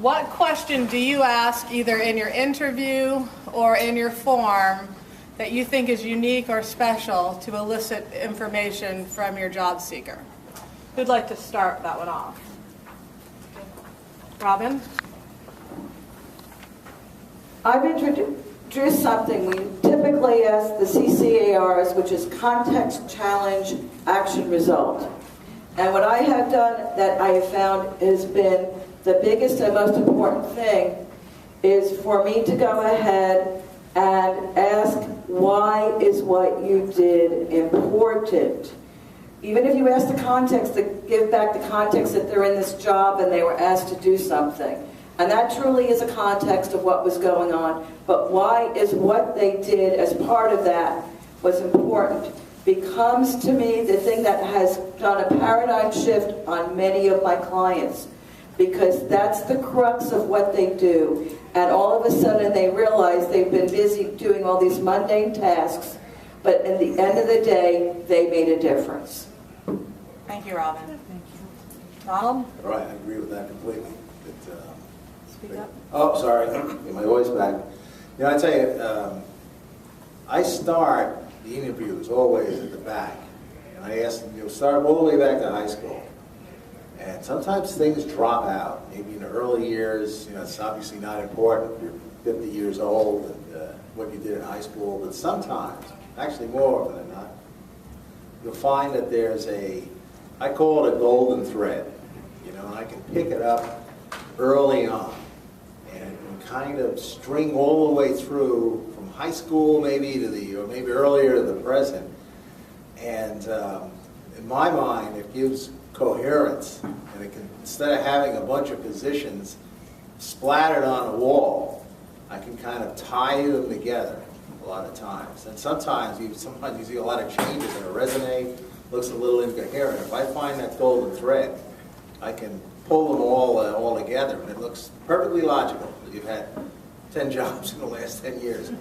What question do you ask either in your interview or in your form that you think is unique or special to elicit information from your job seeker? Who'd like to start that one off? Robin? I've introduced something we typically ask the CCARs, which is context, challenge, action, result. And what I have done that I have found has been the biggest and most important thing is for me to go ahead and ask, why is what you did important? Even if you ask the context, to give back the context that they're in this job and they were asked to do something. And that truly is a context of what was going on. But why is what they did as part of that was important becomes to me the thing that has done a paradigm shift on many of my clients. Because that's the crux of what they do. And all of a sudden they realize they've been busy doing all these mundane tasks, but at the end of the day, they made a difference. Thank you, Robin. Thank you. Donald? Right, I agree with that completely. Speak up. Oh, sorry, get my voice back. You know, I tell you, I start the interviews always at the back. And I ask them, start all the way back to high school. And sometimes things drop out. Maybe in the early years, it's obviously not important. You're 50 years old and what you did in high school. But sometimes, actually more often than not, you'll find that there's I call it a golden thread. And I can pick it up early on and kind of string all the way through from high school maybe or maybe earlier to the present. And in my mind, it gives coherence, and it can, instead of having a bunch of positions splattered on a wall, I can kind of tie them together a lot of times. And sometimes you see a lot of changes in a resume, looks a little incoherent. If I find that golden thread, I can pull them all together, and it looks perfectly logical. You've had 10 jobs in the last 10 years.